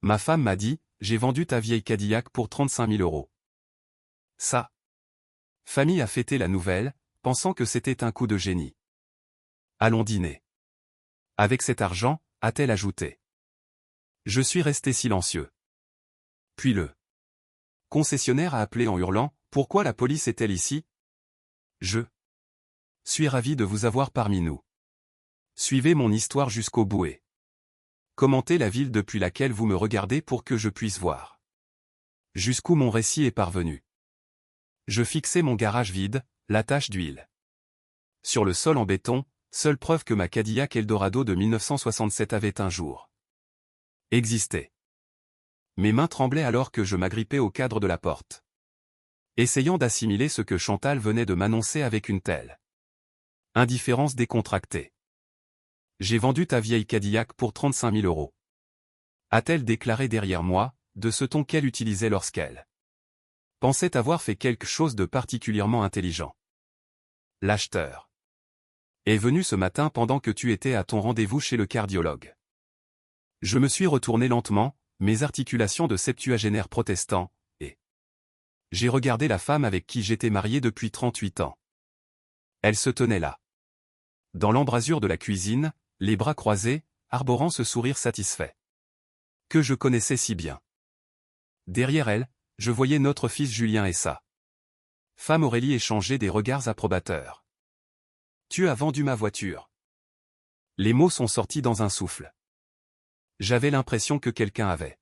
Ma femme m'a dit, j'ai vendu ta vieille Cadillac pour 35 000 euros. Ça. Famille a fêté la nouvelle, pensant que c'était un coup de génie. Allons dîner. Avec cet argent, a-t-elle ajouté. Je suis resté silencieux. Puis le concessionnaire a appelé en hurlant, pourquoi la police est-elle ici? Je suis ravi de vous avoir parmi nous. Suivez mon histoire jusqu'au bout et commentez la ville depuis laquelle vous me regardez pour que je puisse voir jusqu'où mon récit est parvenu. Je fixais mon garage vide, la tache d'huile sur le sol en béton, seule preuve que ma Cadillac Eldorado de 1967 avait un jour existé. Mes mains tremblaient alors que je m'agrippais au cadre de la porte, essayant d'assimiler ce que Chantal venait de m'annoncer avec une telle indifférence décontractée. J'ai vendu ta vieille Cadillac pour 35 000 euros. A-t-elle déclaré derrière moi, de ce ton qu'elle utilisait lorsqu'elle pensait avoir fait quelque chose de particulièrement intelligent. L'acheteur est venu ce matin pendant que tu étais à ton rendez-vous chez le cardiologue. Je me suis retourné lentement, mes articulations de septuagénaire protestant, et j'ai regardé la femme avec qui j'étais marié depuis 38 ans. Elle se tenait là, dans l'embrasure de la cuisine, les bras croisés, arborant ce sourire satisfait que je connaissais si bien. Derrière elle, je voyais notre fils Julien et sa femme Aurélie échanger des regards approbateurs. Tu as vendu ma voiture. Les mots sont sortis dans un souffle. J'avais l'impression que quelqu'un avait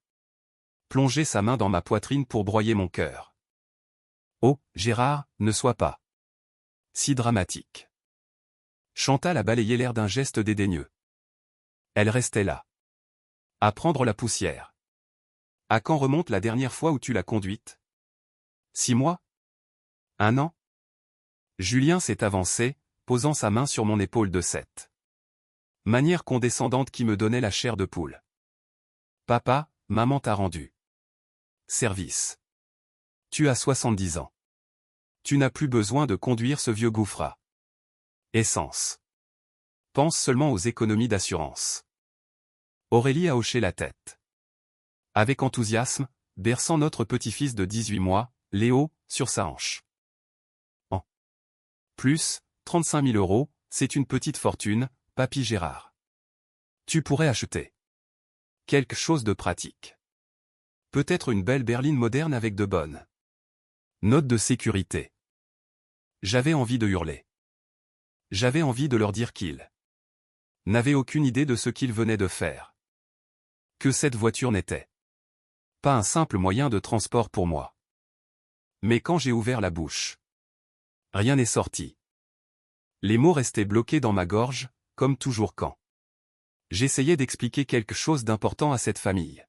plongé sa main dans ma poitrine pour broyer mon cœur. Oh, Gérard, ne sois pas si dramatique. Chantal a balayé l'air d'un geste dédaigneux. Elle restait là, à prendre la poussière. À quand remonte la dernière fois où tu l'as conduite? 6 mois? 1 an? Julien s'est avancé, posant sa main sur mon épaule de cette manière condescendante qui me donnait la chair de poule. Papa, maman t'a rendu service. Tu as 70 ans. Tu n'as plus besoin de conduire ce vieux gouffre à essence. Pense seulement aux économies d'assurance. Aurélie a hoché la tête. Avec enthousiasme, berçant notre petit-fils de 18 mois, Léo, sur sa hanche. En plus, 35 000 euros, c'est une petite fortune, papy Gérard. Tu pourrais acheter quelque chose de pratique. Peut-être une belle berline moderne avec de bonnes notes de sécurité. J'avais envie de hurler. J'avais envie de leur dire qu'ils n'avaient aucune idée de ce qu'ils venaient de faire. Que cette voiture n'était pas un simple moyen de transport pour moi. Mais quand j'ai ouvert la bouche, rien n'est sorti. Les mots restaient bloqués dans ma gorge, comme toujours quand j'essayais d'expliquer quelque chose d'important à cette famille.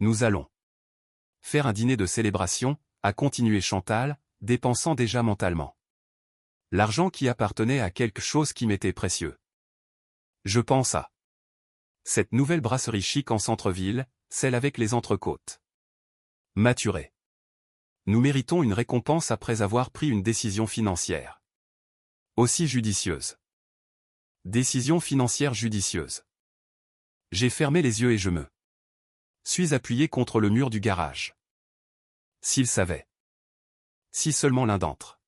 Nous allons faire un dîner de célébration, a continué Chantal, dépensant déjà mentalement l'argent qui appartenait à quelque chose qui m'était précieux. Je pense à cette nouvelle brasserie chic en centre-ville, celle avec les entrecôtes maturées. Nous méritons une récompense après avoir pris une décision financière aussi judicieuse. Décision financière judicieuse. J'ai fermé les yeux et je me suis appuyé contre le mur du garage. S'ils savaient. Si seulement l'un d'entre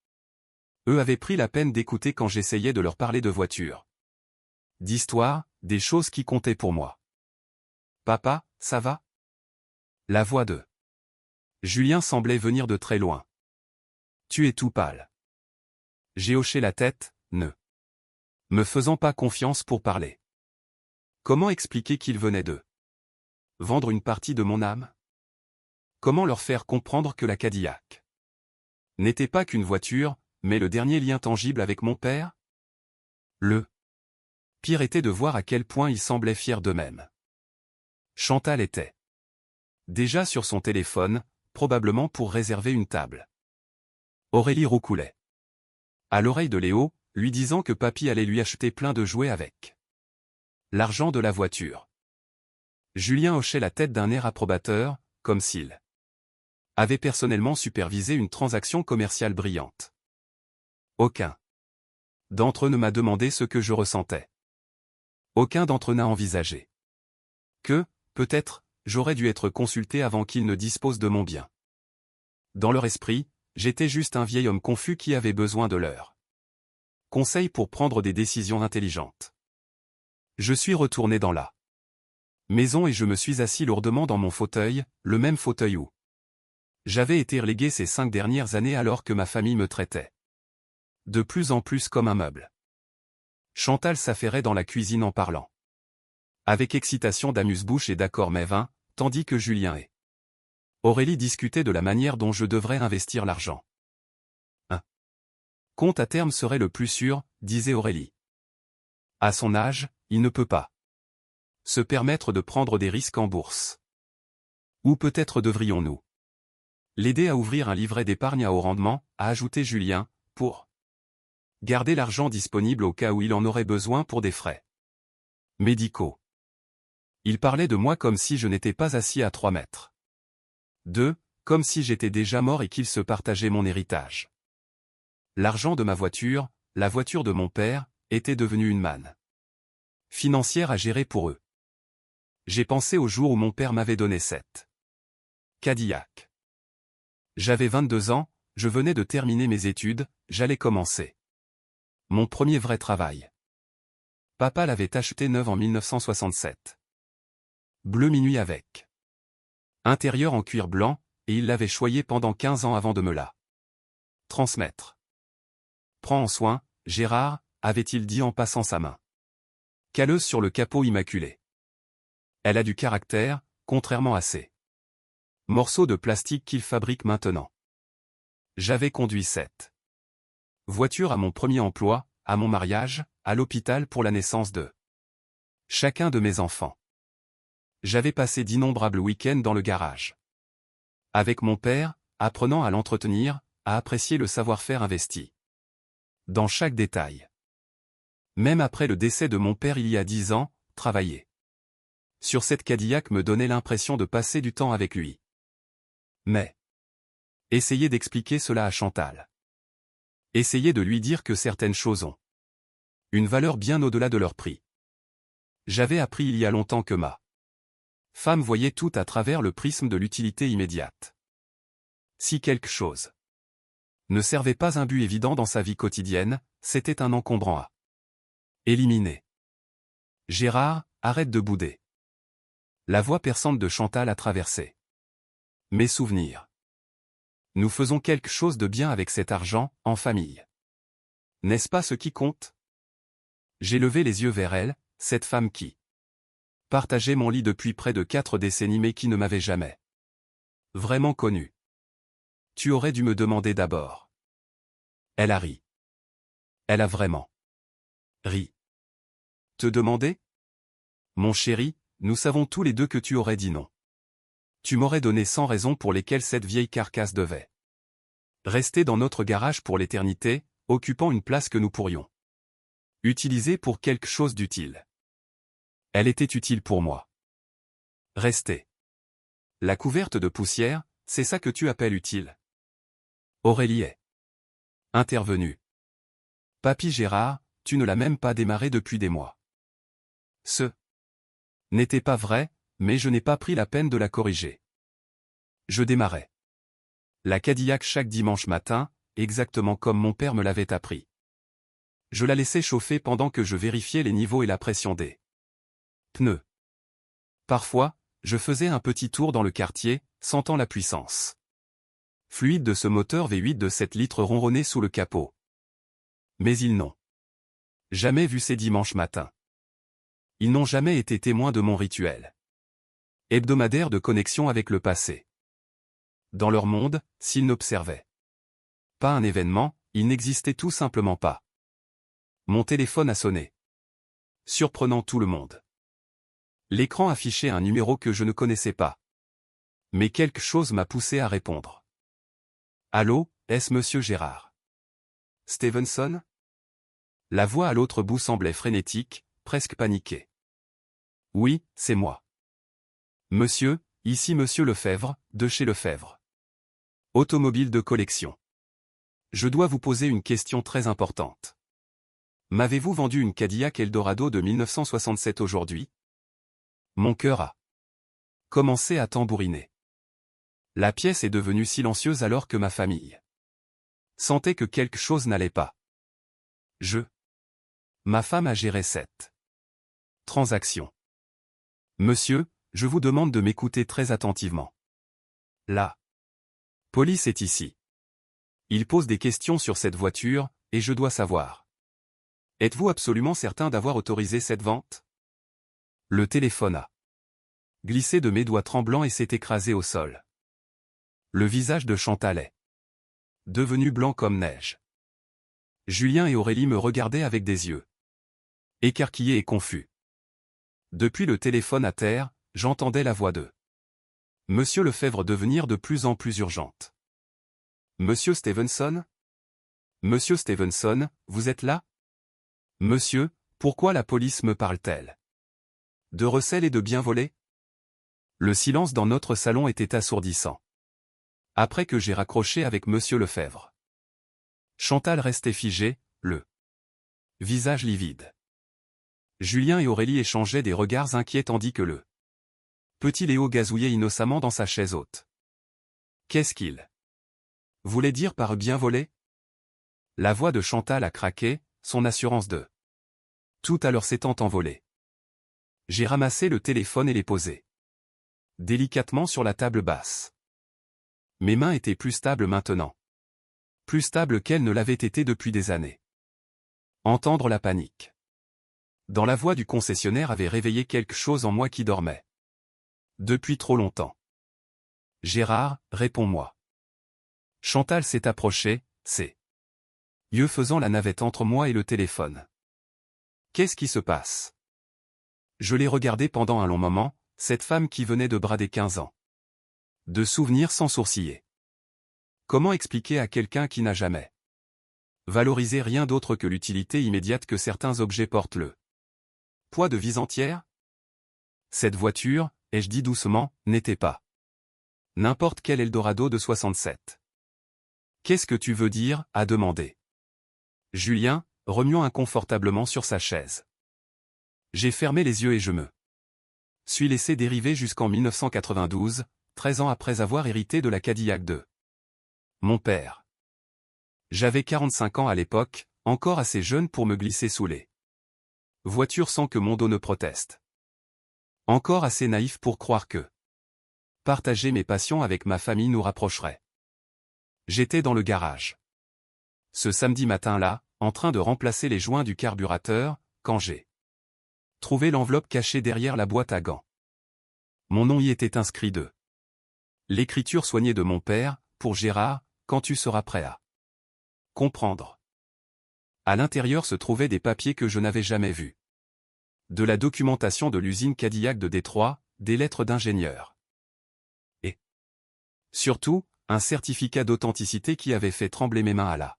eux avait pris la peine d'écouter quand j'essayais de leur parler de voiture. D'histoire, des choses qui comptaient pour moi. Papa, ça va? La voix de Julien semblait venir de très loin. Tu es tout pâle. J'ai hoché la tête, ne me faisant pas confiance pour parler. Comment expliquer qu'il venait de vendre une partie de mon âme? Comment leur faire comprendre que la Cadillac n'était pas qu'une voiture, mais le dernier lien tangible avec mon père? Le pire était de voir à quel point ils semblaient fiers d'eux-mêmes. Chantal était déjà sur son téléphone, probablement pour réserver une table. Aurélie roucoulait à l'oreille de Léo, lui disant que papy allait lui acheter plein de jouets avec l'argent de la voiture. Julien hochait la tête d'un air approbateur, comme s'il avait personnellement supervisé une transaction commerciale brillante. Aucun d'entre eux ne m'a demandé ce que je ressentais. Aucun d'entre eux n'a envisagé que, peut-être, j'aurais dû être consulté avant qu'il ne dispose de mon bien. Dans leur esprit, j'étais juste un vieil homme confus qui avait besoin de leur conseil pour prendre des décisions intelligentes. Je suis retourné dans la maison et je me suis assis lourdement dans mon fauteuil, le même fauteuil où j'avais été relégué ces 5 dernières années alors que ma famille me traitait de plus en plus comme un meuble. Chantal s'affairait dans la cuisine en parlant avec excitation d'amuse-bouche et d'accord mais vain, tandis que Julien et Aurélie discutaient de la manière dont je devrais investir l'argent. Un compte à terme serait le plus sûr, disait Aurélie. À son âge, il ne peut pas se permettre de prendre des risques en bourse. Ou peut-être devrions-nous l'aider à ouvrir un livret d'épargne à haut rendement, a ajouté Julien, pour garder l'argent disponible au cas où il en aurait besoin pour des frais médicaux. Il parlait de moi comme si je n'étais pas assis à 3 mètres. 2, comme si j'étais déjà mort et qu'il se partageait mon héritage. L'argent de ma voiture, la voiture de mon père, était devenu une manne financière à gérer pour eux. J'ai pensé au jour où mon père m'avait donné cette Cadillac. J'avais 22 ans, je venais de terminer mes études, j'allais commencer mon premier vrai travail. Papa l'avait acheté neuve en 1967. Bleu minuit avec intérieur en cuir blanc, et il l'avait choyé pendant 15 ans avant de me la transmettre. Prends en soin, Gérard, avait-il dit en passant sa main calleuse sur le capot immaculé. Elle a du caractère, contrairement à ces morceaux de plastique qu'il fabrique maintenant. J'avais conduit cette voiture à mon premier emploi, à mon mariage, à l'hôpital pour la naissance de chacun de mes enfants. J'avais passé d'innombrables week-ends dans le garage avec mon père, apprenant à l'entretenir, à apprécier le savoir-faire investi dans chaque détail. Même après le décès de mon père il y a 10 ans, travailler sur cette Cadillac me donnait l'impression de passer du temps avec lui. Mais essayez d'expliquer cela à Chantal. Essayez de lui dire que certaines choses ont une valeur bien au-delà de leur prix. J'avais appris il y a longtemps que ma femme voyait tout à travers le prisme de l'utilité immédiate. Si quelque chose ne servait pas un but évident dans sa vie quotidienne, c'était un encombrant à éliminer. Gérard, arrête de bouder. La voix perçante de Chantal a traversé mes souvenirs. Nous faisons quelque chose de bien avec cet argent, en famille. N'est-ce pas ce qui compte? J'ai levé les yeux vers elle, cette femme qui partageait mon lit depuis près de 4 décennies mais qui ne m'avait jamais vraiment connu. Tu aurais dû me demander d'abord. Elle a ri. Elle a vraiment ri. Te demander? Mon chéri, nous savons tous les deux que tu aurais dit non. Tu m'aurais donné 100 raisons pour lesquelles cette vieille carcasse devait rester dans notre garage pour l'éternité, occupant une place que nous pourrions utiliser pour quelque chose d'utile. Elle était utile pour moi. Rester. La couverte de poussière, c'est ça que tu appelles utile. Aurélie est intervenue. Papy Gérard, tu ne l'as même pas démarré depuis des mois. Ce n'était pas vrai, mais je n'ai pas pris la peine de la corriger. Je démarrais la Cadillac chaque dimanche matin, exactement comme mon père me l'avait appris. Je la laissais chauffer pendant que je vérifiais les niveaux et la pression des pneus. Parfois, je faisais un petit tour dans le quartier, sentant la puissance fluide de ce moteur V8 de 7 litres ronronner sous le capot. Mais ils n'ont jamais vu ces dimanches matins. Ils n'ont jamais été témoins de mon rituel hebdomadaire de connexion avec le passé. Dans leur monde, s'ils n'observaient pas un événement, il n'existait tout simplement pas. Mon téléphone a sonné, surprenant tout le monde. L'écran affichait un numéro que je ne connaissais pas. Mais quelque chose m'a poussé à répondre. Allô, est-ce Monsieur Gérard Stevenson? La voix à l'autre bout semblait frénétique, presque paniquée. Oui, c'est moi. Monsieur, ici Monsieur Lefebvre, de chez Lefebvre. Automobile de collection. Je dois vous poser une question très importante. M'avez-vous vendu une Cadillac Eldorado de 1967 aujourd'hui? Mon cœur a commençait à tambouriner. La pièce est devenue silencieuse alors que ma famille sentait que quelque chose n'allait pas. Ma femme a géré cette transaction. Monsieur, je vous demande de m'écouter très attentivement. La police est ici. Il pose des questions sur cette voiture, et je dois savoir. Êtes-vous absolument certain d'avoir autorisé cette vente? Le téléphone a glissé de mes doigts tremblants et s'est écrasé au sol. Le visage de Chantal est devenu blanc comme neige. Julien et Aurélie me regardaient avec des yeux écarquillés et confus. Depuis le téléphone à terre, j'entendais la voix de Monsieur Lefebvre devenir de plus en plus urgente. Monsieur Stevenson? Monsieur Stevenson, vous êtes là? Monsieur, pourquoi la police me parle-t-elle de recel et de bien volé? Le silence dans notre salon était assourdissant. Après que j'ai raccroché avec Monsieur Lefebvre, Chantal restait figée, le visage livide. Julien et Aurélie échangeaient des regards inquiets tandis que le petit Léo gazouillait innocemment dans sa chaise haute. Qu'est-ce qu'il voulait dire par bien volé? La voix de Chantal a craqué, son assurance de tout à l'heure s'étant envolée. J'ai ramassé le téléphone et l'ai posé délicatement sur la table basse. Mes mains étaient plus stables maintenant. Plus stables qu'elles ne l'avaient été depuis des années. Entendre la panique dans la voix du concessionnaire avait réveillé quelque chose en moi qui dormait depuis trop longtemps. Gérard, réponds-moi. Chantal s'est approchée, ses yeux faisant la navette entre moi et le téléphone. Qu'est-ce qui se passe? Je l'ai regardée pendant un long moment, cette femme qui venait de brader 15 ans de souvenirs sans sourciller. Comment expliquer à quelqu'un qui n'a jamais valorisé rien d'autre que l'utilité immédiate que certains objets portent le poids de vies entières? Cette voiture, ai-je dit doucement, n'était pas n'importe quel Eldorado de 67. Qu'est-ce que tu veux dire? A demandé Julien, remuant inconfortablement sur sa chaise. J'ai fermé les yeux et je me suis laissé dériver jusqu'en 1992, 13 ans après avoir hérité de la Cadillac de mon père. J'avais 45 ans à l'époque, encore assez jeune pour me glisser sous les voitures sans que mon dos ne proteste. Encore assez naïf pour croire que partager mes passions avec ma famille nous rapprocherait. J'étais dans le garage. Ce samedi matin-là, en train de remplacer les joints du carburateur, quand j'ai trouvé l'enveloppe cachée derrière la boîte à gants. Mon nom y était inscrit de l'écriture soignée de mon père, pour Gérard, quand tu seras prêt à comprendre. À l'intérieur se trouvaient des papiers que je n'avais jamais vus. De la documentation de l'usine Cadillac de Détroit, des lettres d'ingénieur. Et surtout, un certificat d'authenticité qui avait fait trembler mes mains à la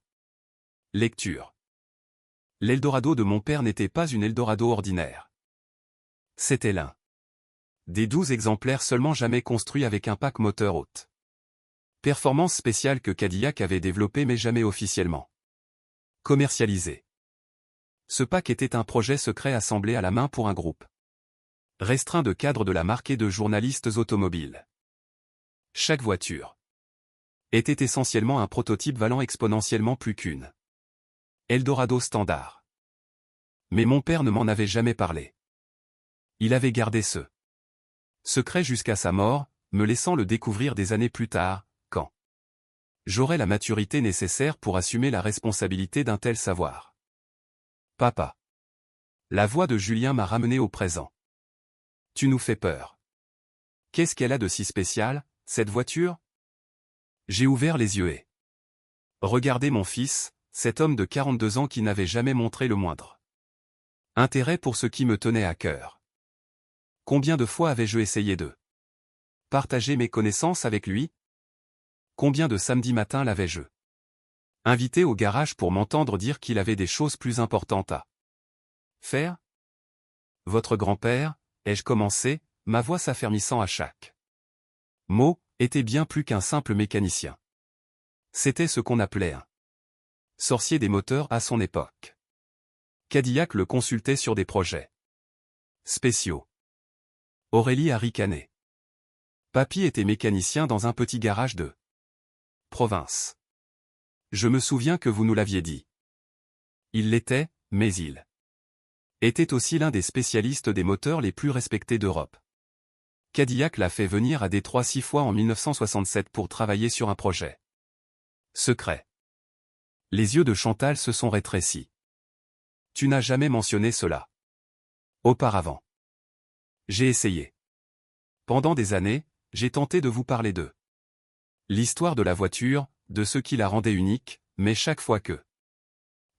lecture. L'Eldorado de mon père n'était pas une Eldorado ordinaire. C'était l'un des 12 exemplaires seulement jamais construits avec un pack moteur haute performance spéciale que Cadillac avait développé mais jamais officiellement commercialisé. Ce pack était un projet secret assemblé à la main pour un groupe restreint de cadres de la marque et de journalistes automobiles. Chaque voiture était essentiellement un prototype valant exponentiellement plus qu'une Eldorado standard. Mais mon père ne m'en avait jamais parlé. Il avait gardé ce secret jusqu'à sa mort, me laissant le découvrir des années plus tard, quand j'aurai la maturité nécessaire pour assumer la responsabilité d'un tel savoir. Papa. La voix de Julien m'a ramené au présent. Tu nous fais peur. Qu'est-ce qu'elle a de si spécial, cette voiture? J'ai ouvert les yeux et regardé mon fils, cet homme de 42 ans qui n'avait jamais montré le moindre intérêt pour ce qui me tenait à cœur. Combien de fois avais-je essayé de partager mes connaissances avec lui? Combien de samedis matins l'avais-je invité au garage pour m'entendre dire qu'il avait des choses plus importantes à faire? Votre grand-père, ai-je commencé, ma voix s'affermissant à chaque mot, était bien plus qu'un simple mécanicien. C'était ce qu'on appelait un sorcier des moteurs à son époque. Cadillac le consultait sur des projets spéciaux. Aurélie a ricané. Papy était mécanicien dans un petit garage de province. Je me souviens que vous nous l'aviez dit. Il l'était, mais il était aussi l'un des spécialistes des moteurs les plus respectés d'Europe. Cadillac l'a fait venir à Détroit 6 fois en 1967 pour travailler sur un projet secret. Les yeux de Chantal se sont rétrécis. Tu n'as jamais mentionné cela auparavant. J'ai essayé. Pendant des années, j'ai tenté de vous parler d'eux. L'histoire de la voiture, de ce qui la rendait unique, mais chaque fois que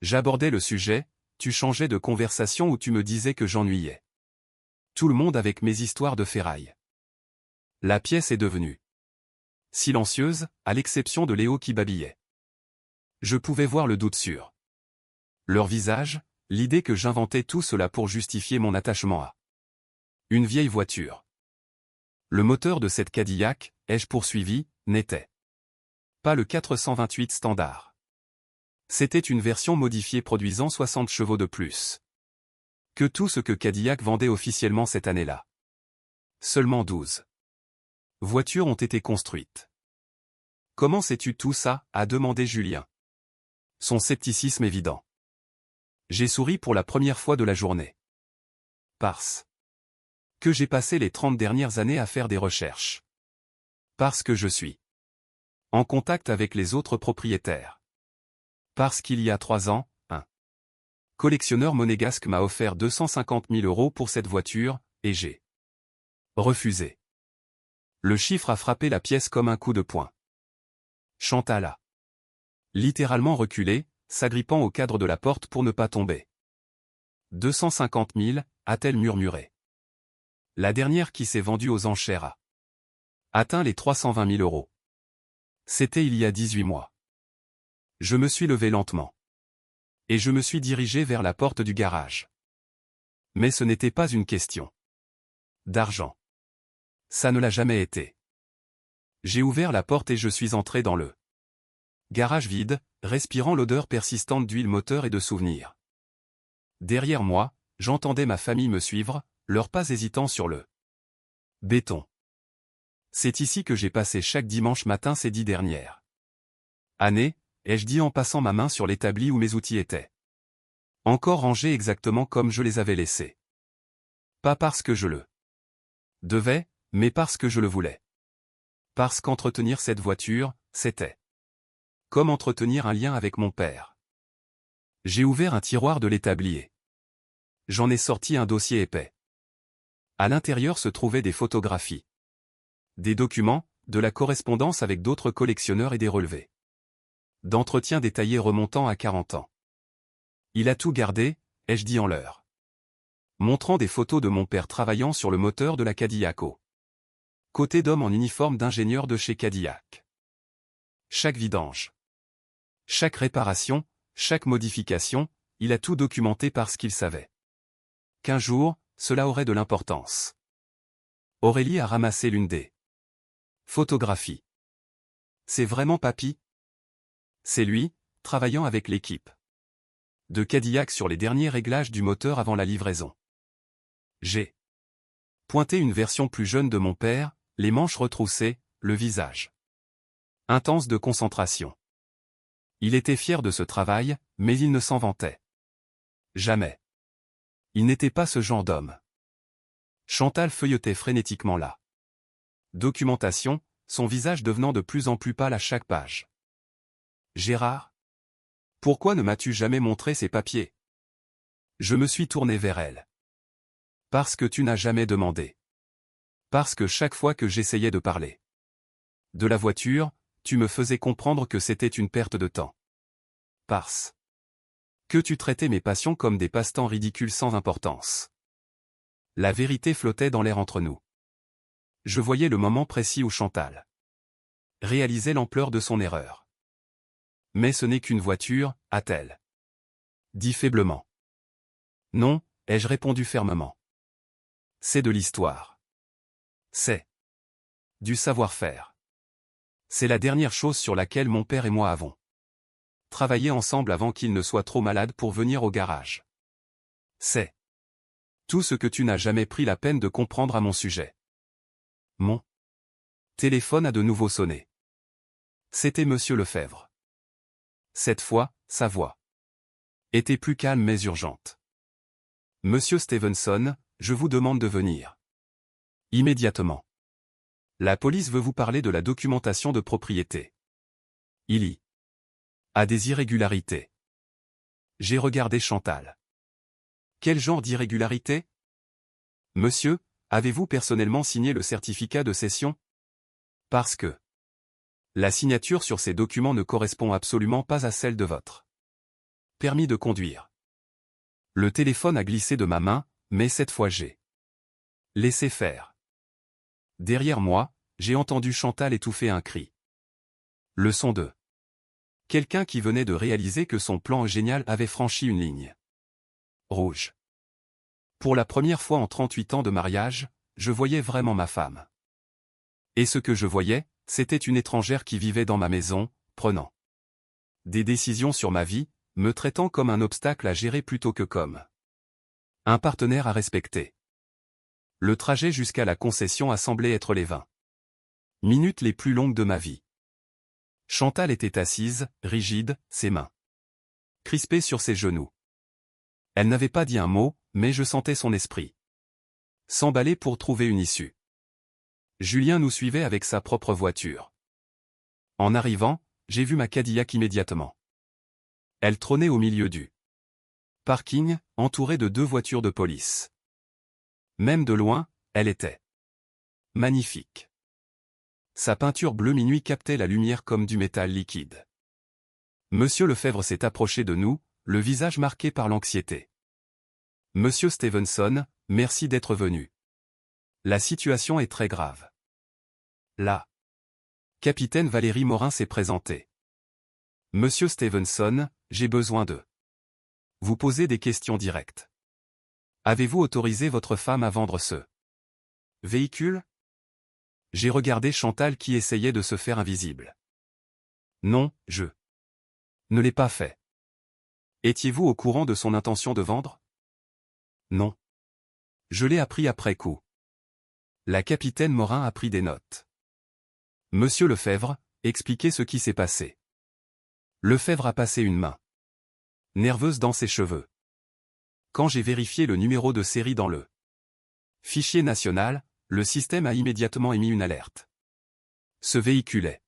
j'abordais le sujet, tu changeais de conversation ou tu me disais que j'ennuyais tout le monde avec mes histoires de ferraille. La pièce est devenue silencieuse, à l'exception de Léo qui babillait. Je pouvais voir le doute sur leur visage, l'idée que j'inventais tout cela pour justifier mon attachement à une vieille voiture. Le moteur de cette Cadillac, ai-je poursuivi, n'était pas le 428 standard. C'était une version modifiée produisant 60 chevaux de plus que tout ce que Cadillac vendait officiellement cette année-là. Seulement 12 voitures ont été construites. Comment sais-tu tout ça, a demandé Julien. Son scepticisme évident. J'ai souri pour la première fois de la journée. Parce que j'ai passé les 30 dernières années à faire des recherches. Parce que je suis en contact avec les autres propriétaires. Parce qu'il y a 3 ans, un collectionneur monégasque m'a offert 250 000 € pour cette voiture, et j'ai refusé. Le chiffre a frappé la pièce comme un coup de poing. Chantal a littéralement reculé, s'agrippant au cadre de la porte pour ne pas tomber. 250 000, a-t-elle murmuré. La dernière qui s'est vendue aux enchères a atteint les 320 000 €. C'était il y a 18 mois. Je me suis levé lentement. Et je me suis dirigé vers la porte du garage. Mais ce n'était pas une question d'argent. Ça ne l'a jamais été. J'ai ouvert la porte et je suis entré dans le garage vide, respirant l'odeur persistante d'huile moteur et de souvenirs. Derrière moi, j'entendais ma famille me suivre, leurs pas hésitants sur le béton. C'est ici que j'ai passé chaque dimanche matin ces 10 dernières années, ai-je dit en passant ma main sur l'établi où mes outils étaient. Encore rangés exactement comme je les avais laissés. Pas parce que je le devais, mais parce que je le voulais. Parce qu'entretenir cette voiture, c'était comme entretenir un lien avec mon père. J'ai ouvert un tiroir de l'établi. J'en ai sorti un dossier épais. À l'intérieur se trouvaient des photographies, des documents, de la correspondance avec d'autres collectionneurs et des relevés d'entretien détaillés remontant à 40 ans. Il a tout gardé, ai-je dit en leur montrant des photos de mon père travaillant sur le moteur de la Cadillac côté d'homme en uniforme d'ingénieur de chez Cadillac. Chaque vidange, chaque réparation, chaque modification, il a tout documenté parce qu'il savait qu'un jour, cela aurait de l'importance. Aurélie a ramassé l'une des photographies. C'est vraiment papy? C'est lui, travaillant avec l'équipe de Cadillac sur les derniers réglages du moteur avant la livraison. J'ai pointé une version plus jeune de mon père, les manches retroussées, le visage intense de concentration. Il était fier de ce travail, mais il ne s'en vantait jamais. Il n'était pas ce genre d'homme. Chantal feuilletait frénétiquement la documentation, son visage devenant de plus en plus pâle à chaque page. Gérard? Pourquoi ne m'as-tu jamais montré ces papiers? Je me suis tourné vers elle. Parce que tu n'as jamais demandé. Parce que chaque fois que j'essayais de parler de la voiture, tu me faisais comprendre que c'était une perte de temps. Parce que tu traitais mes passions comme des passe-temps ridicules sans importance. La vérité flottait dans l'air entre nous. Je voyais le moment précis où Chantal réalisait l'ampleur de son erreur. Mais ce n'est qu'une voiture, a-t-elle dit faiblement. Non, ai-je répondu fermement. C'est de l'histoire. C'est du savoir-faire. C'est la dernière chose sur laquelle mon père et moi avons travaillé ensemble avant qu'il ne soit trop malade pour venir au garage. C'est tout ce que tu n'as jamais pris la peine de comprendre à mon sujet. Mon Téléphone a de nouveau sonné. C'était Monsieur Lefebvre. Cette fois, sa voix était plus calme mais urgente. Monsieur Stevenson, je vous demande de venir. Immédiatement. La police veut vous parler de la documentation de propriété. Il y a des irrégularités. J'ai regardé Chantal. Quel genre d'irrégularité? Monsieur, avez-vous personnellement signé le certificat de cession? Parce que la signature sur ces documents ne correspond absolument pas à celle de votre permis de conduire. Le téléphone a glissé de ma main, mais cette fois j'ai laissé faire. Derrière moi, j'ai entendu Chantal étouffer un cri. Le son de quelqu'un qui venait de réaliser que son plan génial avait franchi une ligne rouge. Pour la première fois en 38 ans de mariage, je voyais vraiment ma femme. Et ce que je voyais, c'était une étrangère qui vivait dans ma maison, prenant des décisions sur ma vie, me traitant comme un obstacle à gérer plutôt que comme un partenaire à respecter. Le trajet jusqu'à la concession a semblé être les 20 minutes les plus longues de ma vie. Chantal était assise, rigide, ses mains crispées sur ses genoux. Elle n'avait pas dit un mot, mais je sentais son esprit s'emballer pour trouver une issue. Julien nous suivait avec sa propre voiture. En arrivant, j'ai vu ma Cadillac immédiatement. Elle trônait au milieu du parking, entourée de 2 voitures de police. Même de loin, elle était magnifique. Sa peinture bleu minuit captait la lumière comme du métal liquide. Monsieur Lefebvre s'est approché de nous, le visage marqué par l'anxiété. Monsieur Stevenson, merci d'être venu. La situation est très grave. La capitaine Valérie Morin s'est présentée. Monsieur Stevenson, j'ai besoin de vous poser des questions directes. Avez-vous autorisé votre femme à vendre ce véhicule? J'ai regardé Chantal qui essayait de se faire invisible. Non, je ne l'ai pas fait. Étiez-vous au courant de son intention de vendre? Non. Je l'ai appris après coup. La capitaine Morin a pris des notes. Monsieur Lefebvre, expliquez ce qui s'est passé. Lefebvre a passé une main nerveuse dans ses cheveux. Quand j'ai vérifié le numéro de série dans le fichier national, le système a immédiatement émis une alerte. Ce véhicule est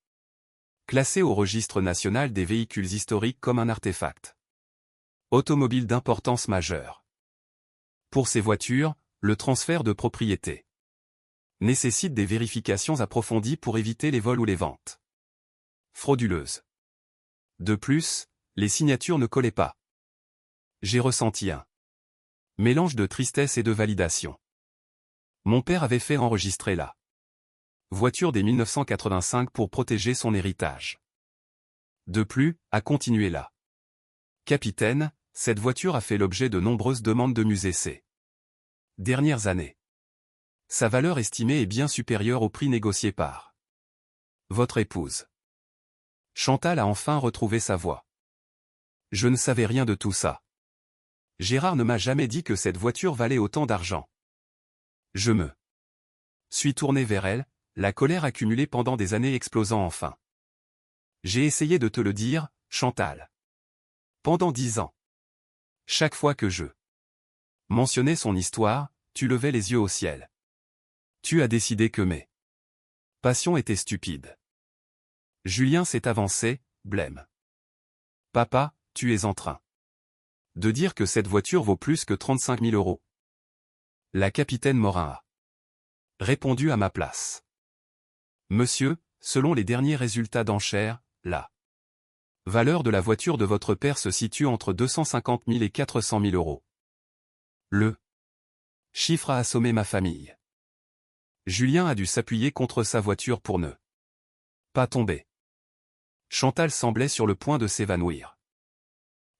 classé au registre national des véhicules historiques comme un artefact automobile d'importance majeure. Pour ces voitures, le transfert de propriété nécessite des vérifications approfondies pour éviter les vols ou les ventes frauduleuses. De plus, les signatures ne collaient pas. J'ai ressenti un mélange de tristesse et de validation. Mon père avait fait enregistrer la voiture des 1985 pour protéger son héritage. De plus, a continué la capitaine, cette voiture a fait l'objet de nombreuses demandes de musées ces dernières années. Sa valeur estimée est bien supérieure au prix négocié par votre épouse. Chantal a enfin retrouvé sa voix. Je ne savais rien de tout ça. Gérard ne m'a jamais dit que cette voiture valait autant d'argent. Je me suis tourné vers elle, la colère accumulée pendant des années explosant enfin. J'ai essayé de te le dire, Chantal. Pendant 10 ans. Chaque fois que je mentionnais son histoire, tu levais les yeux au ciel. Tu as décidé que mes passions étaient stupides. Julien s'est avancé, blême. Papa, tu es en train de dire que cette voiture vaut plus que 35 000 euros. La capitaine Morin a répondu à ma place. Monsieur, selon les derniers résultats d'enchères, la valeur de la voiture de votre père se situe entre 250 000 et 400 000 euros. Le chiffre a assommé ma famille. Julien a dû s'appuyer contre sa voiture pour ne pas tomber. Chantal semblait sur le point de s'évanouir.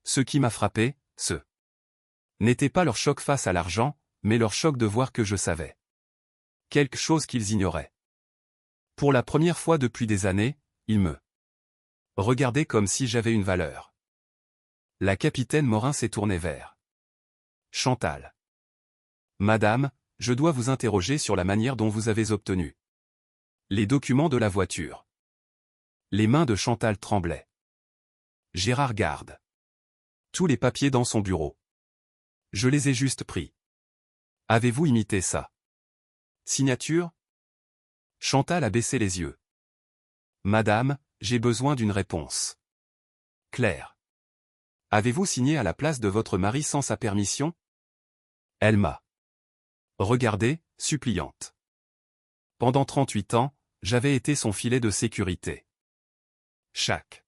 Ce qui m'a frappé, ce n'était pas leur choc face à l'argent, mais leur choc de voir que je savais quelque chose qu'ils ignoraient. Pour la première fois depuis des années, ils me regardaient comme si j'avais une valeur. La capitaine Morin s'est tournée vers Chantal. Madame, je dois vous interroger sur la manière dont vous avez obtenu Les documents de la voiture. Les mains de Chantal tremblaient. Gérard garde tous les papiers dans son bureau. Je les ai juste pris. Avez-vous imité ça? Signature? Chantal a baissé les yeux. Madame, j'ai besoin d'une réponse. Claire. Avez-vous signé à la place de votre mari sans sa permission? Elle m'a regardé, suppliante. Pendant 38 ans, j'avais été son filet de sécurité. Chaque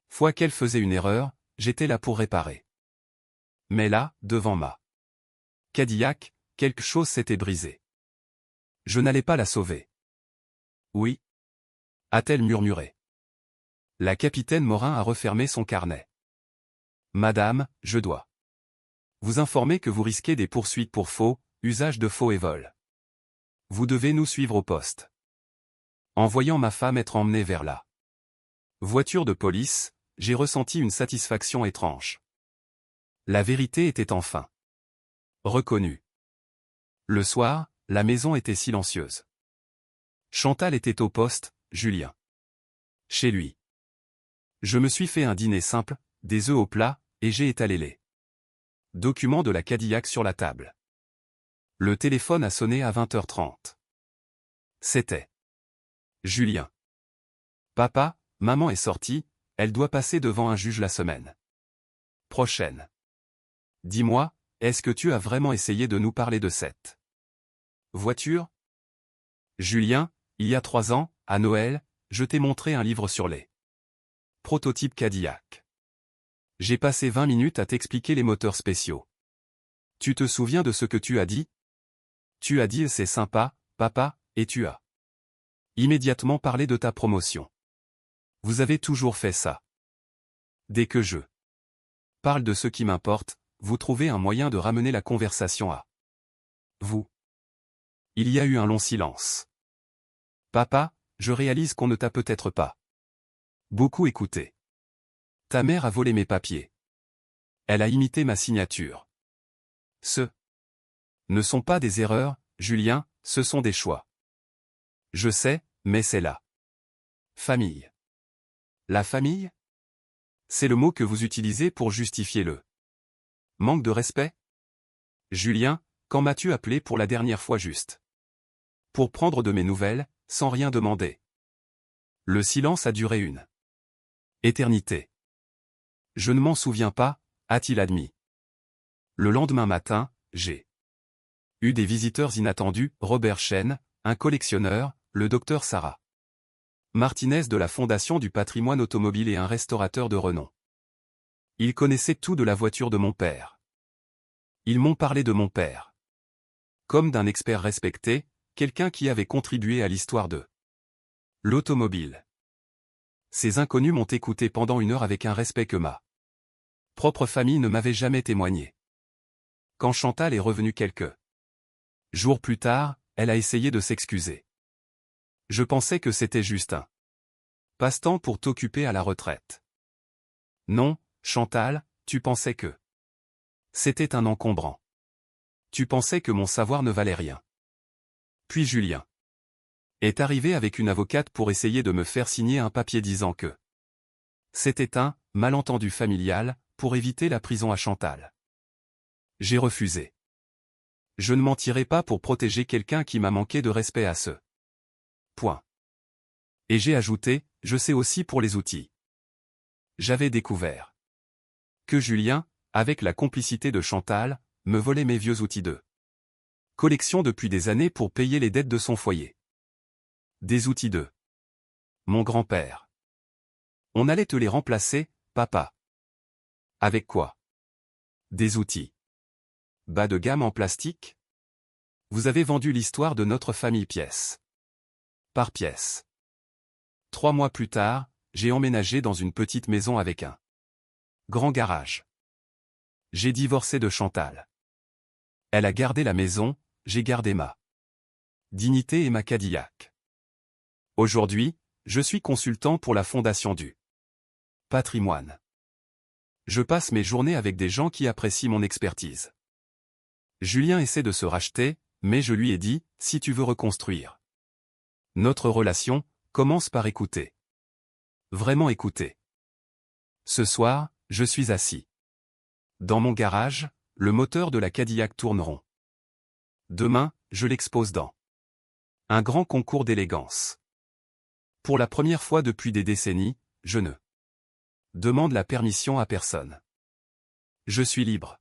fois qu'elle faisait une erreur, j'étais là pour réparer. Mais là, devant ma Cadillac, quelque chose s'était brisé. Je n'allais pas la sauver. Oui, a-t-elle murmuré. La capitaine Morin a refermé son carnet. Madame, je dois vous informer que vous risquez des poursuites pour faux, usage de faux et vol. Vous devez nous suivre au poste. En voyant ma femme être emmenée vers la voiture de police, j'ai ressenti une satisfaction étrange. La vérité était enfin reconnue. Le soir, la maison était silencieuse. Chantal était au poste, Julien chez lui. Je me suis fait un dîner simple, des œufs au plat, et j'ai étalé les documents de la Cadillac sur la table. Le téléphone a sonné à 20h30. C'était Julien. Papa, maman est sortie, elle doit passer devant un juge la semaine prochaine. Dis-moi, est-ce que tu as vraiment essayé de nous parler de cette voiture? Julien, il y a 3 ans, à Noël, je t'ai montré un livre sur les prototypes Cadillac. J'ai passé 20 minutes à t'expliquer les moteurs spéciaux. Tu te souviens de ce que tu as dit? Tu as dit c'est sympa, papa, et tu as immédiatement parlé de ta promotion. Vous avez toujours fait ça. Dès que je parle de ce qui m'importe, vous trouvez un moyen de ramener la conversation à vous. Il y a eu un long silence. Papa, je réalise qu'on ne t'a peut-être pas beaucoup écouté. Ta mère a volé mes papiers. Elle a imité ma signature. Ce ne sont pas des erreurs, Julien, ce sont des choix. Je sais, mais c'est la famille. La famille? C'est le mot que vous utilisez pour justifier le manque de respect? Julien, quand m'as-tu appelé pour la dernière fois juste pour prendre de mes nouvelles, sans rien demander? Le silence a duré une éternité. Je ne m'en souviens pas, a-t-il admis. Le lendemain matin, j'ai eu des visiteurs inattendus, Robert Chen, un collectionneur, le docteur Sarah Martinez de la Fondation du patrimoine automobile et un restaurateur de renom. Ils connaissaient tout de la voiture de mon père. Ils m'ont parlé de mon père comme d'un expert respecté, quelqu'un qui avait contribué à l'histoire de l'automobile. Ces inconnus m'ont écouté pendant 1 heure avec un respect que ma propre famille ne m'avait jamais témoigné. Quand Chantal est revenue quelques jours plus tard, elle a essayé de s'excuser. Je pensais que c'était juste un passe-temps pour t'occuper à la retraite. Non, Chantal, tu pensais que c'était un encombrant. Tu pensais que mon savoir ne valait rien. Puis Julien est arrivé avec une avocate pour essayer de me faire signer un papier disant que c'était un malentendu familial pour éviter la prison à Chantal. J'ai refusé. Je ne mentirai pas pour protéger quelqu'un qui m'a manqué de respect à ce point. Et j'ai ajouté, je sais aussi pour les outils. J'avais découvert que Julien, avec la complicité de Chantal, me volait mes vieux outils de collection depuis des années pour payer les dettes de son foyer. Des outils de mon grand-père. On allait te les remplacer, papa. Avec quoi? Des outils bas de gamme en plastique? Vous avez vendu l'histoire de notre famille pièce par pièce. 3 mois plus tard, j'ai emménagé dans une petite maison avec un grand garage. J'ai divorcé de Chantal. Elle a gardé la maison, j'ai gardé ma dignité et ma Cadillac. Aujourd'hui, je suis consultant pour la Fondation du patrimoine. Je passe mes journées avec des gens qui apprécient mon expertise. Julien essaie de se racheter, mais je lui ai dit, si tu veux reconstruire Notre relation commence par écouter. Vraiment écouter. Ce soir, je suis assis. Dans mon garage, le moteur de la Cadillac tourne rond. Demain, je l'expose dans un grand concours d'élégance. Pour la première fois depuis des décennies, je ne demande la permission à personne. Je suis libre.